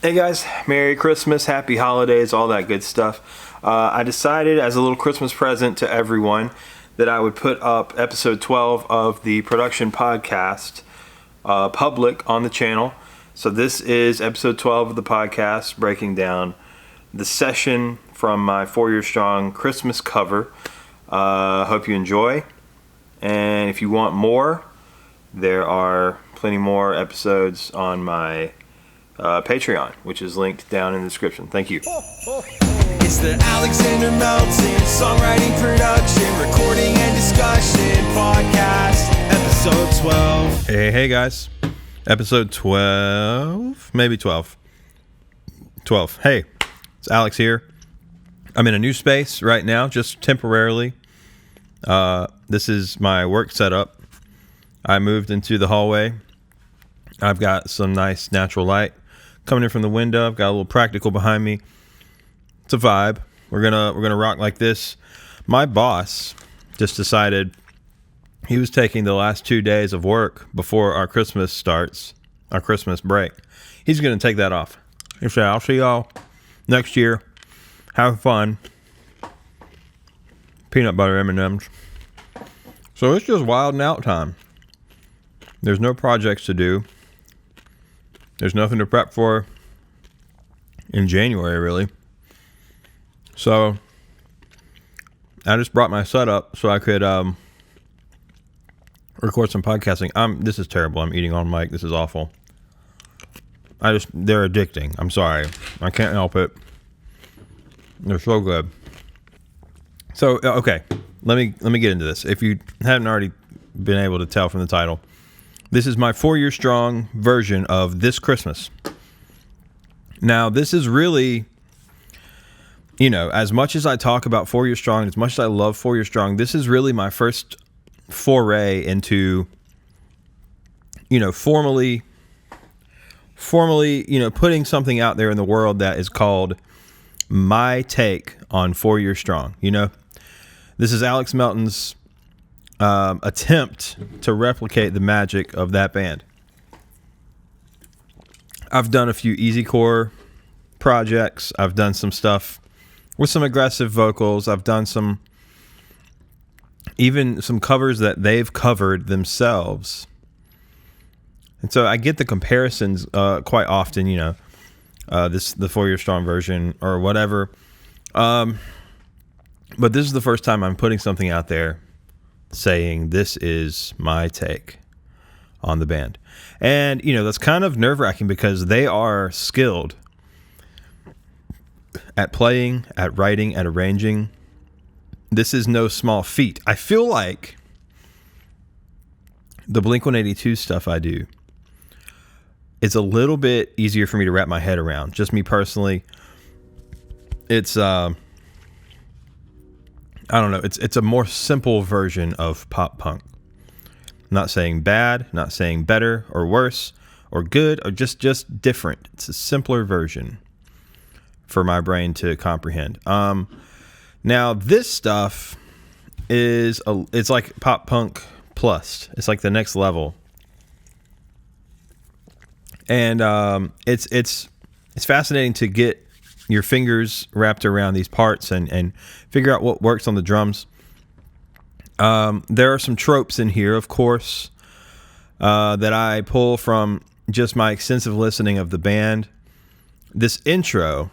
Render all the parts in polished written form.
Hey guys, Merry Christmas, Happy Holidays, all that good stuff. I decided as a little Christmas present to everyone that I would put up episode 12 of the production podcast public on the channel. So this is episode 12 of the podcast, breaking down the session from my 4 Year Strong Christmas cover. Hope you enjoy. And if you want more, there are plenty more episodes on my Patreon, which is linked down in the description. Thank you. It's the Alexander Melton songwriting, production, recording, and discussion podcast, episode 12. Hey guys, episode 12, maybe 12. Hey, it's Alex here. I'm in a new space right now, just temporarily. This is my work setup. I moved into the hallway. I've got some nice natural light coming in from the window. I've got a little practical behind me. It's a vibe. We're gonna rock like this. My boss just decided he was taking the last 2 days of work before our Christmas starts, our Christmas break. He's gonna take that off. He said, "I'll see y'all next year. Have fun. Peanut butter M&Ms." So it's just wild and out time. There's no projects to do. There's nothing to prep for in January, really. So I just brought my setup so I could record some podcasting. This is terrible. I'm eating on mic. This is awful. They're addicting. I'm sorry. I can't help it. They're so good. So, okay. Let me get into this. If you haven't already been able to tell from the title, this is my 4 Year Strong version of This Christmas. Now, this is really, as much as I talk about 4 Year Strong, as much as I love 4 Year Strong, this is really my first foray into, formally, putting something out there in the world that is called my take on 4 Year Strong. This is Alex Melton's attempt to replicate the magic of that band. I've done a few easycore projects. I've done some stuff with some aggressive vocals. I've done even some covers that they've covered themselves. And so I get the comparisons quite often, the 4 Year Strong version or whatever. But this is the first time I'm putting something out there saying this is my take on the band. And, that's kind of nerve-wracking because they are skilled at playing, at writing, at arranging. This is no small feat. I feel like the Blink-182 stuff I do is a little bit easier for me to wrap my head around. Just me personally. It's I don't know. It's a more simple version of pop punk. Not saying bad, not saying better or worse or good or just different. It's a simpler version for my brain to comprehend. Now this stuff it's like pop punk plus. It's like the next level. And it's fascinating to get your fingers wrapped around these parts and figure out what works on the drums. There are some tropes in here, of course, that I pull from just my extensive listening of the band. This intro,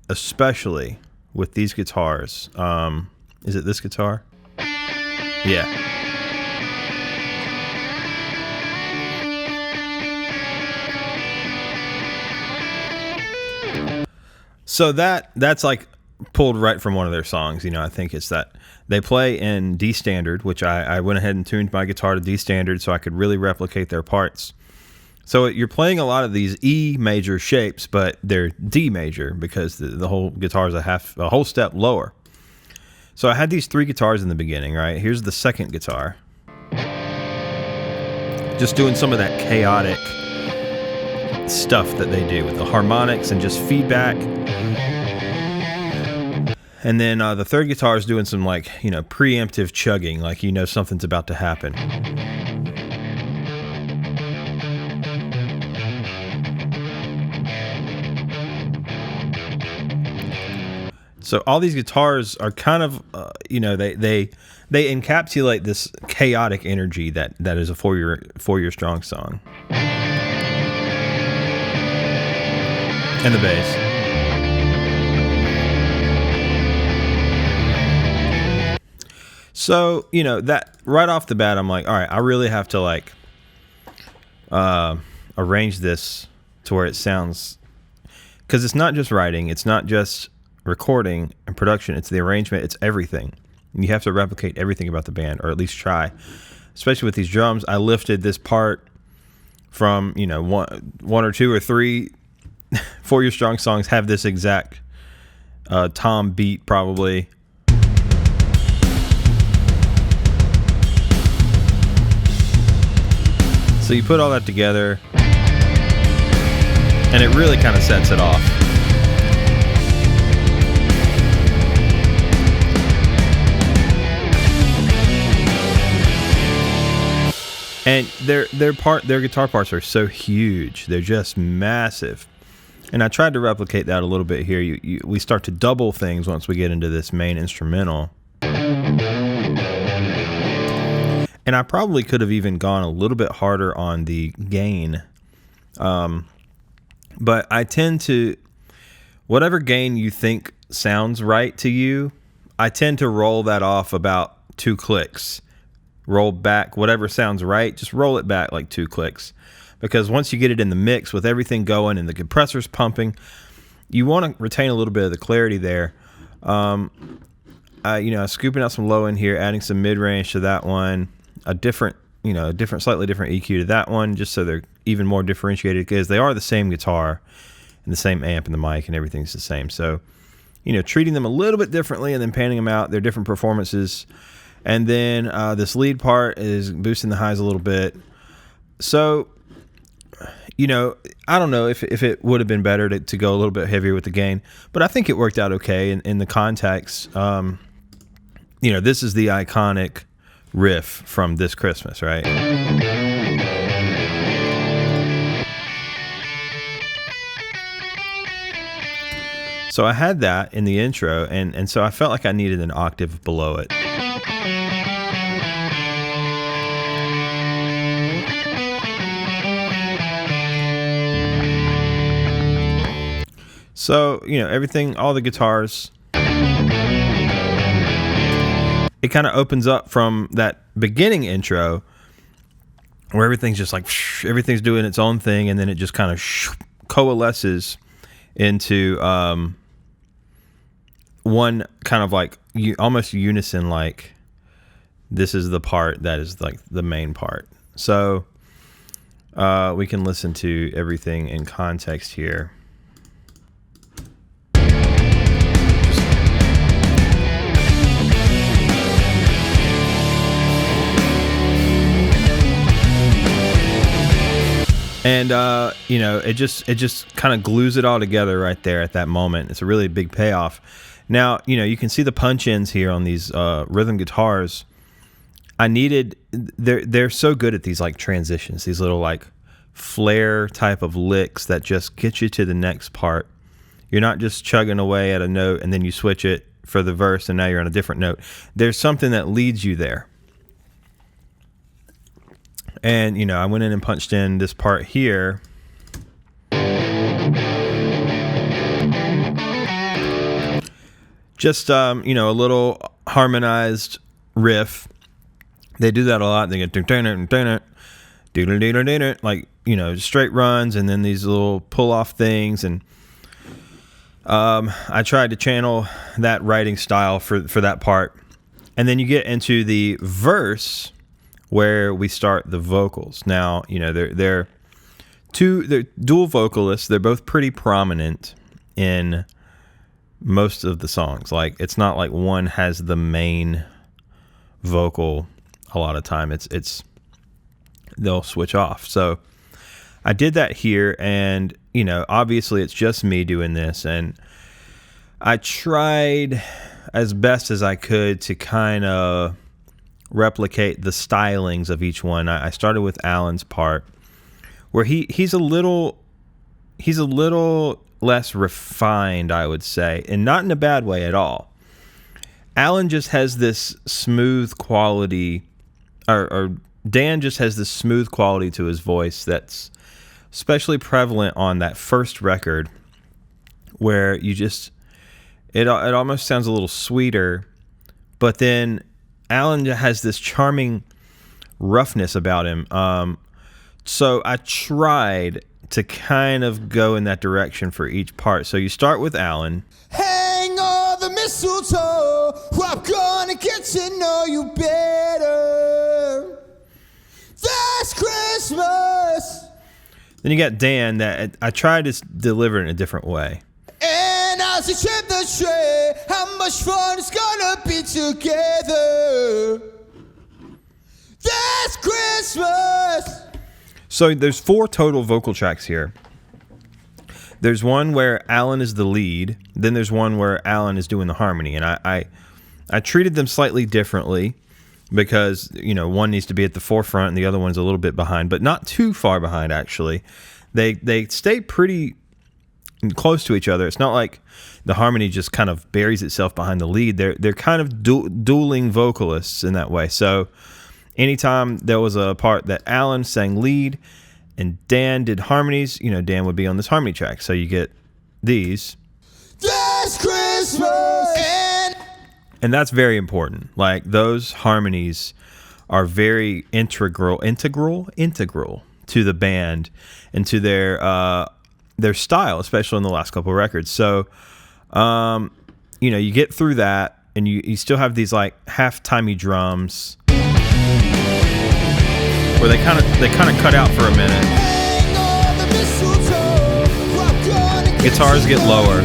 especially with these guitars. Is it this guitar? Yeah. So that's like pulled right from one of their songs. I think it's that they play in D standard, which I went ahead and tuned my guitar to D standard so I could really replicate their parts. So you're playing a lot of these E major shapes, but they're D major because the whole guitar is a whole step lower. So I had these 3 guitars in the beginning, right? Here's the second guitar. Just doing some of that chaotic stuff that they do with the harmonics and just feedback. And then the third guitar is doing some preemptive chugging, like something's about to happen. So all these guitars are kind of, they encapsulate this chaotic energy that is a 4 Year Strong song. And the bass. So, that right off the bat, I'm like, all right, I really have to arrange this to where it sounds, because it's not just writing, it's not just recording and production, it's the arrangement, it's everything. You have to replicate everything about the band, or at least try. Especially with these drums, I lifted this part from, one or two or three 4 Year Strong songs have this exact tom beat probably. So you put all that together, and it really kind of sets it off. And their guitar parts are so huge; they're just massive. And I tried to replicate that a little bit here. We start to double things once we get into this main instrumental. And I probably could have even gone a little bit harder on the gain. But I tend to, whatever gain you think sounds right to you, I tend to roll that off about 2 clicks. Roll back, whatever sounds right, just roll it back like 2 clicks. Because once you get it in the mix with everything going and the compressors pumping, you want to retain a little bit of the clarity there. Scooping out some low in here, adding some mid-range to that one, slightly different EQ to that one, just so they're even more differentiated, because they are the same guitar and the same amp and the mic and everything's the same. So, treating them a little bit differently and then panning them out, their different performances. And then this lead part is boosting the highs a little bit. So, I don't know if it would have been better to go a little bit heavier with the gain, but I think it worked out okay in the context. This is the iconic riff from This Christmas, right? So I had that in the intro, and so I felt like I needed an octave below it. So, everything, all the guitars, it kind of opens up from that beginning intro where everything's just like, everything's doing its own thing, and then it just kind of coalesces into one kind of like almost unison, like this is the part that is like the main part. So we can listen to everything in context here. And, it just kind of glues it all together right there at that moment. It's a really big payoff. Now, you can see the punch-ins here on these rhythm guitars. They're so good at these like transitions, these little like flare type of licks that just get you to the next part. You're not just chugging away at a note and then you switch it for the verse and now you're on a different note. There's something that leads you there. And, I went in and punched in this part here. Just, a little harmonized riff. They do that a lot. They get like, straight runs and then these little pull-off things. And I tried to channel that writing style for that part. And then you get into the verse, where we start the vocals. Now, they're dual vocalists. They're both pretty prominent in most of the songs. Like, it's not like one has the main vocal a lot of time. It's they'll switch off. So I did that here, and obviously it's just me doing this, and I tried as best as I could to kind of replicate the stylings of each one. I started with Alan's part, where he's a little less refined, I would say, and not in a bad way at all. Alan just has this smooth quality, or Dan just has this smooth quality to his voice that's especially prevalent on that first record, where it almost sounds a little sweeter, but then Alan has this charming roughness about him. So I tried to kind of go in that direction for each part. So you start with Alan. Hang all the mistletoe, I'm gonna get to know you better this Christmas. Then you got Dan, that I tried to deliver it in a different way. And as we trim the tree, how much fun it's gonna be together this Christmas. So there's 4 total vocal tracks here. There's one where Alan is the lead. Then there's one where Alan is doing the harmony. And I treated them slightly differently because, one needs to be at the forefront and the other one's a little bit behind, but not too far behind, actually. They stay pretty close to each other. It's not like the harmony just kind of buries itself behind the lead. They're kind of dueling vocalists in that way. So anytime there was a part that Alan sang lead and Dan did harmonies, Dan would be on this harmony track. So you get these. This Christmas. And that's very important. Like, those harmonies are very integral to the band and to their style, especially in the last couple of records. So, you get through that and you still have these like half-timey drums where they kind of cut out for a minute. Guitars get lower.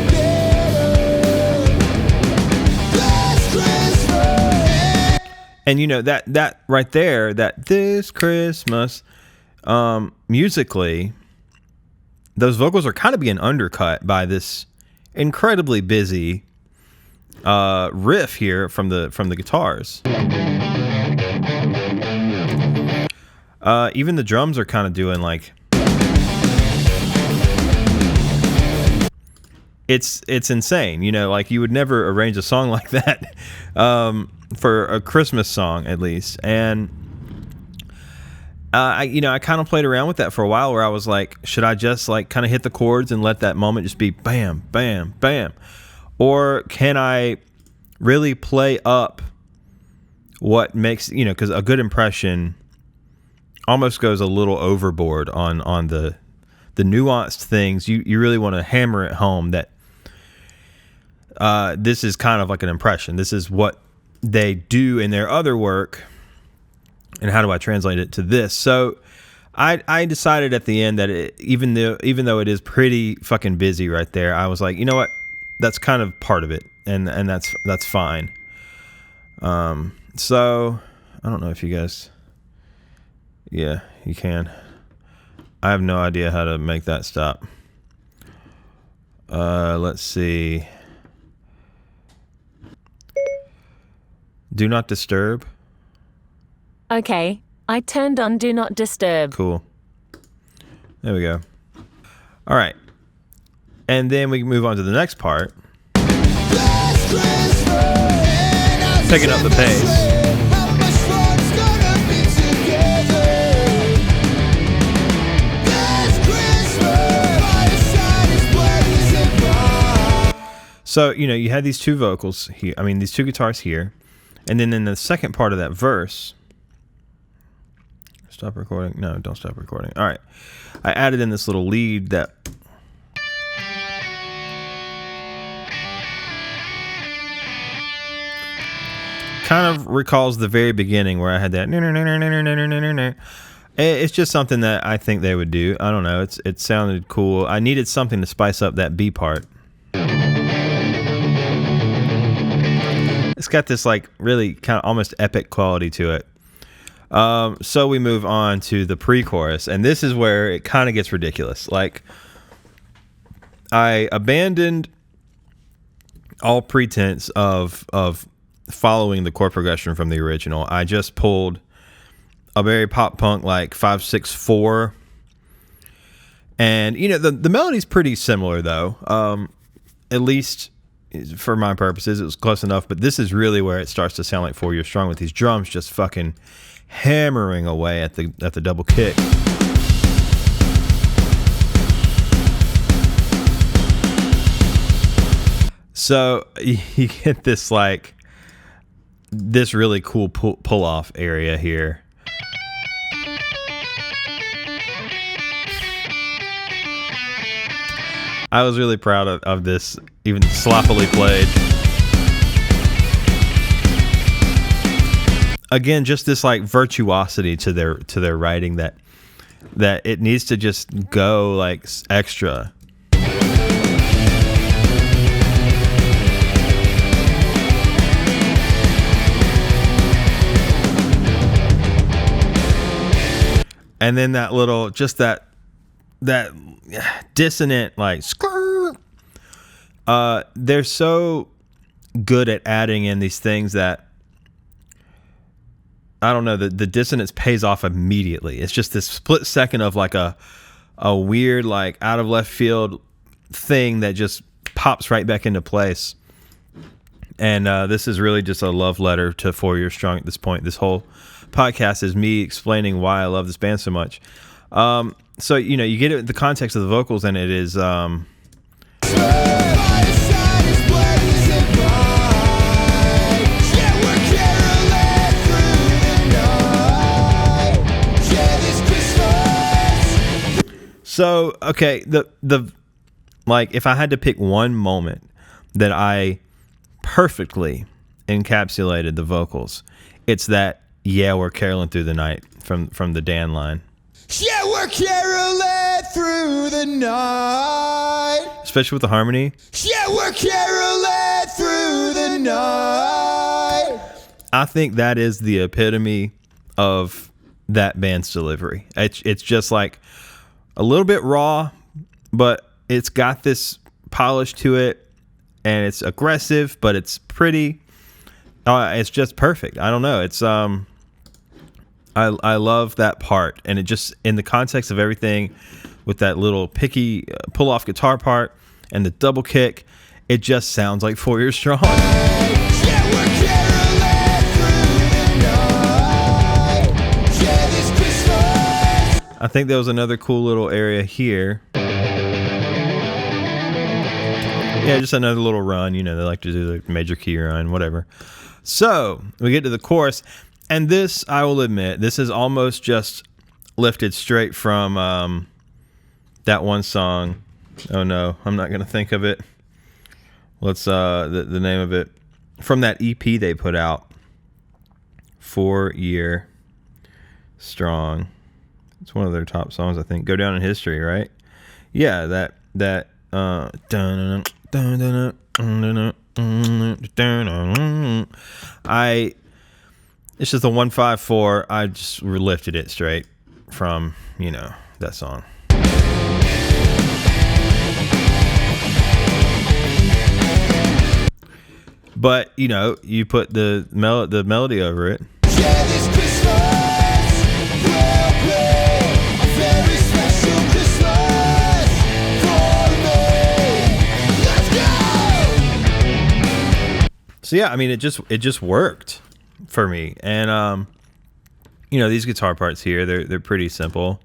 And that right there, that this Christmas, musically, those vocals are kind of being undercut by this incredibly busy riff here from the guitars. Even the drums are kind of doing like, it's insane. Like, you would never arrange a song like that for a Christmas song, at least. And I kind of played around with that for a while, where I was like, should I just like kind of hit the chords and let that moment just be bam, bam, bam? Or can I really play up what makes, because a good impression almost goes a little overboard on the nuanced things. You really want to hammer it home that this is kind of like an impression. This is what they do in their other work, and how do I translate it to this? So I decided at the end that even though it is pretty fucking busy right there, I was like, you know what, that's kind of part of it, and that's fine. So I don't know if you guys, yeah, you can. I have no idea how to make that stop. Let's see. Do not disturb. Okay, I turned on Do Not Disturb. Cool. There we go. All right. And then we move on to the next part. Picking up the pace. So, you had these two vocals here. I mean, these two guitars here. And then in the second part of that verse... Stop recording. No, don't stop recording. All right. I added in this little lead that... kind of recalls the very beginning where I had that... It's just something that I think they would do. I don't know. It sounded cool. I needed something to spice up that B part. It's got this like really kind of almost epic quality to it. So we move on to the pre-chorus, and this is where it kind of gets ridiculous. Like, I abandoned all pretense of following the chord progression from the original. I just pulled a very pop punk like 5/6/4, And the melody's pretty similar though. At least for my purposes, it was close enough. But this is really where it starts to sound like 4 Years Strong, with these drums just fucking hammering away at the double kick. So you get this this really cool pull off area here. I was really proud of this, even sloppily played. Again, just this virtuosity to their writing that it needs to just go extra. And then that little, just that dissonant, skrrr. They're so good at adding in these things that, I don't know, the dissonance pays off immediately. It's just this split second of a weird, out of left field thing that just pops right back into place. And this is really just a love letter to 4 Years Strong at this point. This whole podcast is me explaining why I love this band so much. So, you get it, the context of the vocals, and it is... So, okay, the if I had to pick one moment that I perfectly encapsulated the vocals, it's that "Yeah, we're caroling through the night" from the Dan line. Yeah, we're caroling through the night. Especially with the harmony. Yeah, we're caroling through the night. I think that is the epitome of that band's delivery. It's just a little bit raw, but it's got this polish to it, and it's aggressive, but it's pretty. It's just perfect. I don't know. It's I love that part, and it just, in the context of everything, with that little picky pull off guitar part and the double kick, it just sounds like 4 Years Strong. I think there was another cool little area here. Yeah, just another little run. They like to do the major key run, whatever. So we get to the chorus, and this, I will admit, this is almost just lifted straight from that one song. Oh no, I'm not gonna think of it. Let's the name of it, from that EP they put out, 4 Year Strong. It's one of their top songs, I think. Go down in history, right? Yeah, that it's just a 1-5-4. I just lifted it straight from, that song. But, you put the melody over it. Yeah, this Christmas will be a very special Christmas for me. Let's go! So yeah, I mean, it just worked for me. And these guitar parts here, they're pretty simple.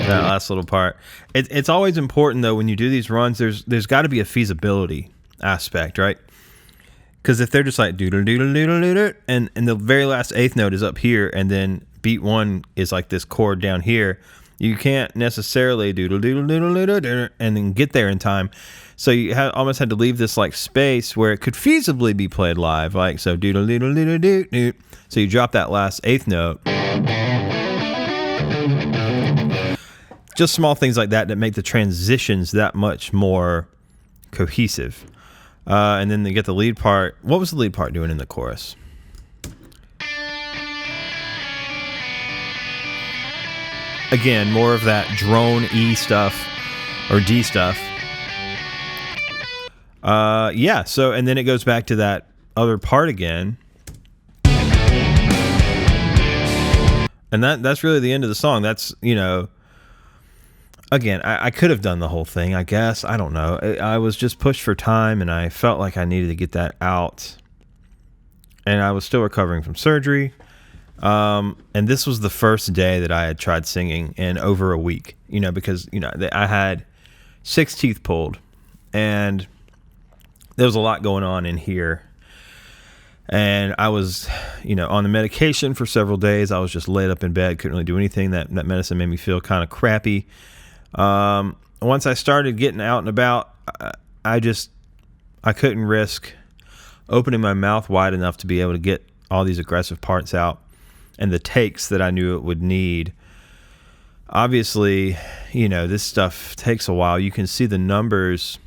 That last little part. It's always important, though, when you do these runs, there's got to be a feasibility aspect, right? Because if they're just like doodle doodle doodle doodle, and the very last eighth note is up here, and then beat one is like this chord down here, you can't necessarily doodle doodle doodle doodle doodle and then get there in time. So you almost had to leave this space where it could feasibly be played live, so doodle doodle doodle doodle doodle. So you drop that last eighth note. Just small things like that make the transitions that much more cohesive. And then they get the lead part. What was the lead part doing in the chorus? Again, more of that drone E stuff, or D stuff. Yeah. So, and then it goes back to that other part again. And that's really the end of the song. That's, again, I could have done the whole thing, I guess. I don't know. I was just pushed for time, and I felt like I needed to get that out. And I was still recovering from surgery. And this was the first day that I had tried singing in over a week, because, I had 6 teeth pulled, and there was a lot going on in here. And I was, on the medication for several days. I was just laid up in bed, couldn't really do anything. That medicine made me feel kind of crappy. Once I started getting out and about, I couldn't risk opening my mouth wide enough to be able to get all these aggressive parts out and the takes that I knew it would need. Obviously, this stuff takes a while. You can see the numbers.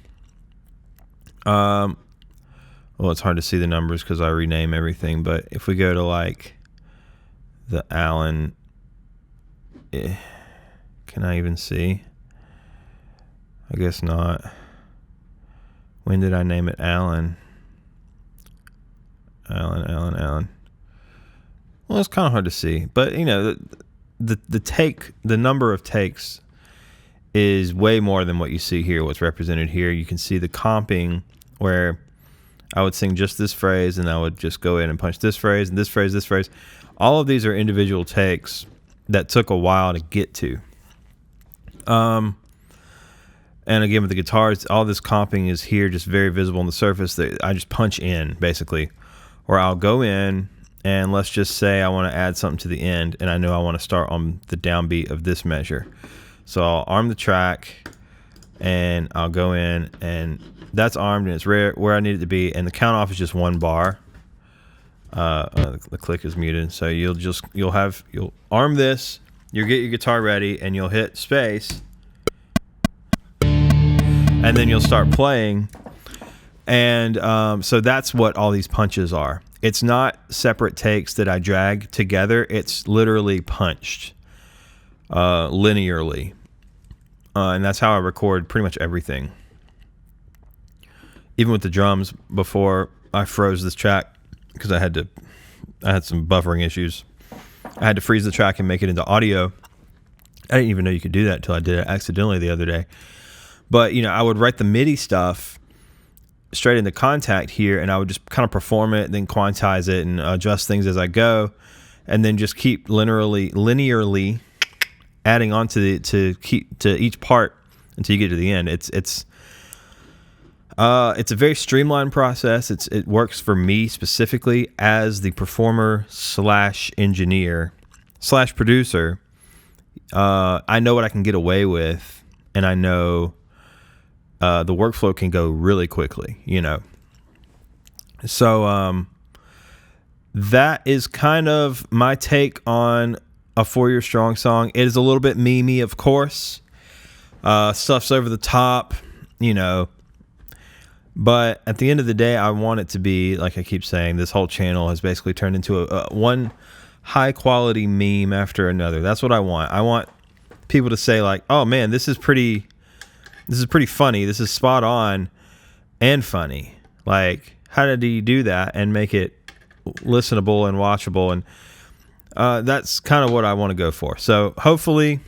Well, it's hard to see the numbers because I rename everything. But if we go to like the Allen, can I even see? I guess not. When did I name it Allen? Allen. Well, it's kind of hard to see. But, the number of takes is way more than what you see here, what's represented here. You can see the comping where I would sing just this phrase, and I would just go in and punch this phrase, and this phrase, this phrase. All of these are individual takes that took a while to get to. And again, with the guitars, all this comping is here, just very visible on the surface. That I just punch in, basically. Or I'll go in, and let's just say I want to add something to the end, and I know I want to start on the downbeat of this measure. So I'll arm the track, and I'll go in, and that's armed, and it's where I need it to be, and the count off is just 1 bar. The click is muted, so you'll arm this, you'll get your guitar ready, and you'll hit space, and then you'll start playing. And so that's what all these punches are. It's not separate takes that I drag together. It's literally punched linearly. And that's how I record pretty much everything. Even with the drums, before I froze this track, because I had some buffering issues. I had to freeze the track and make it into audio. I didn't even know you could do that until I did it accidentally the other day. But, I would write the MIDI stuff straight into Contact here, and I would just kind of perform it, then quantize it and adjust things as I go, and then just keep linearly adding on to each part until you get to the end. It's a very streamlined process. It works for me specifically as the performer / engineer / producer. I know what I can get away with, and I know the workflow can go really quickly, So that is kind of my take on a 4 Year Strong song. It is a little bit memey, of course. Stuff's over the top, But at the end of the day, I want it to be, like I keep saying, this whole channel has basically turned into a one high quality meme after another. That's what I want. I want people to say like, oh man, this is pretty funny. This is spot on and funny. Like, how did he do that and make it listenable and watchable? And that's kind of what I want to go for. So hopefully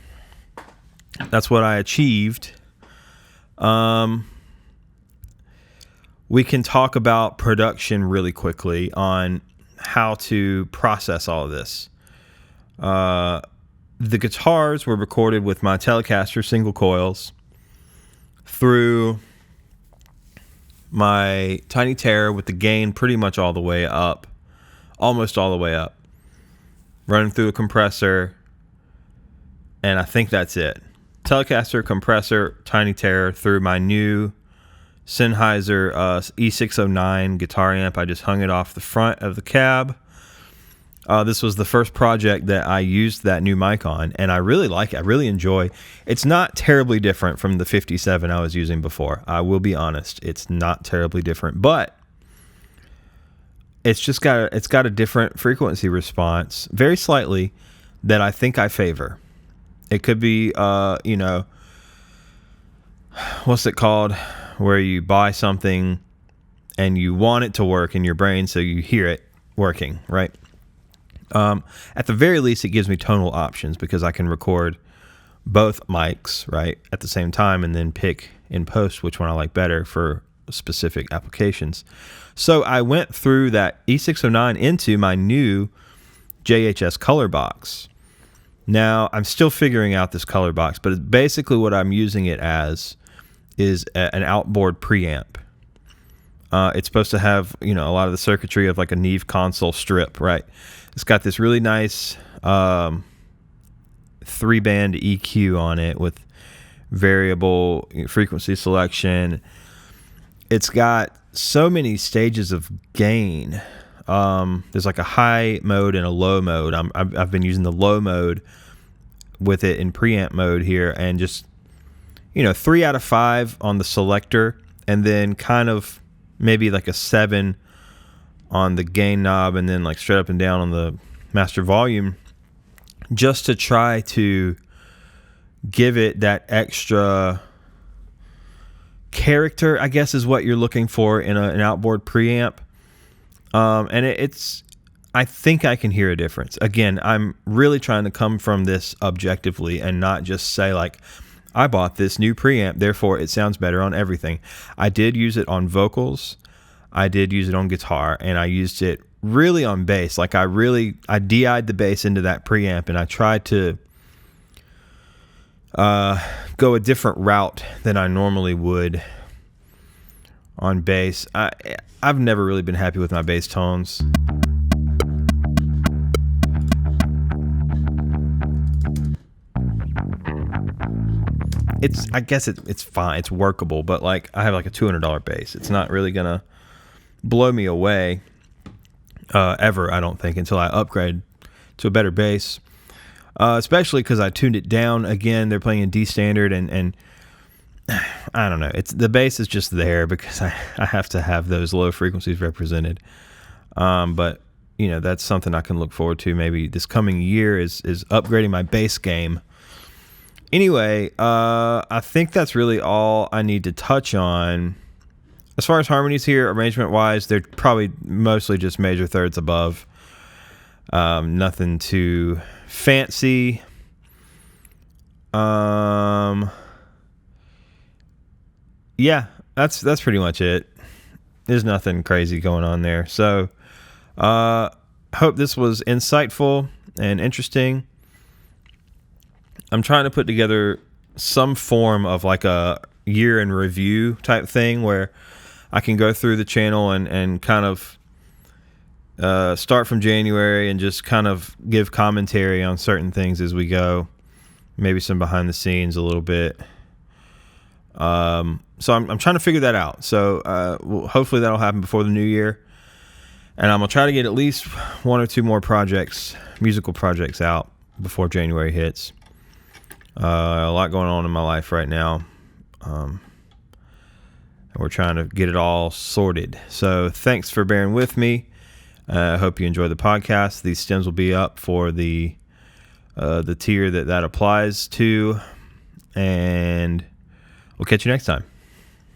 that's what I achieved. We can talk about production really quickly on how to process all of this. The guitars were recorded with my Telecaster single coils through my Tiny Terror with the gain pretty much all the way up, almost all the way up, running through a compressor, and I think that's it. Telecaster, compressor, Tiny Terror through my new Sennheiser E609 guitar amp. I just hung it off the front of the cab. This was the first project that I used that new mic on, and I really like it. I really enjoy. It's not terribly different from the 57 I was using before. I will be honest. It's not terribly different, but it's got a different frequency response, very slightly, that I think I favor. It could be, what's it called? where you buy something and you want it to work in your brain, so you hear it working, right? At the very least, it gives me tonal options because I can record both mics, right, at the same time and then pick in post which one I like better for specific applications. So I went through that E609 into my new JHS color box. Now, I'm still figuring out this color box, but basically what I'm using it as is an outboard preamp. It's supposed to have, a lot of the circuitry of like a Neve console strip, right? It's got this really nice 3-band EQ on it with variable frequency selection. It's got so many stages of gain. There's like a high mode and a low mode. I've been using the low mode with it in preamp mode here, and just 3 out of 5 on the selector, and then kind of maybe like a 7 on the gain knob, and then like straight up and down on the master volume, just to try to give it that extra character, I guess, is what you're looking for in an outboard preamp. And I think I can hear a difference. Again, I'm really trying to come from this objectively and not just say like, I bought this new preamp, therefore it sounds better on everything. I did use it on vocals. I did use it on guitar, and I used it really on bass. Like I DI'd the bass into that preamp, and I tried to go a different route than I normally would on bass. I've never really been happy with my bass tones. I guess it's fine. It's workable, but like I have like a $200 bass. It's not really gonna blow me away ever, I don't think, until I upgrade to a better bass. Especially because I tuned it down again. They're playing in D standard, and I don't know. The bass is just there because I have to have those low frequencies represented. But that's something I can look forward to maybe this coming year is upgrading my bass game. Anyway, I think that's really all I need to touch on. As far as harmonies here, arrangement-wise, they're probably mostly just major thirds above. Nothing too fancy. Yeah, that's pretty much it. There's nothing crazy going on there. So, hope this was insightful and interesting. I'm trying to put together some form of like a year in review type thing where I can go through the channel and kind of start from January and just kind of give commentary on certain things as we go. Maybe some behind the scenes a little bit. So I'm trying to figure that out. So hopefully that'll happen before the new year. And I'm going to try to get at least 1 or 2 more musical projects out before January hits. A lot going on in my life right now. And we're trying to get it all sorted. So thanks for bearing with me. I hope you enjoy the podcast. These stems will be up for the tier that applies to. And we'll catch you next time.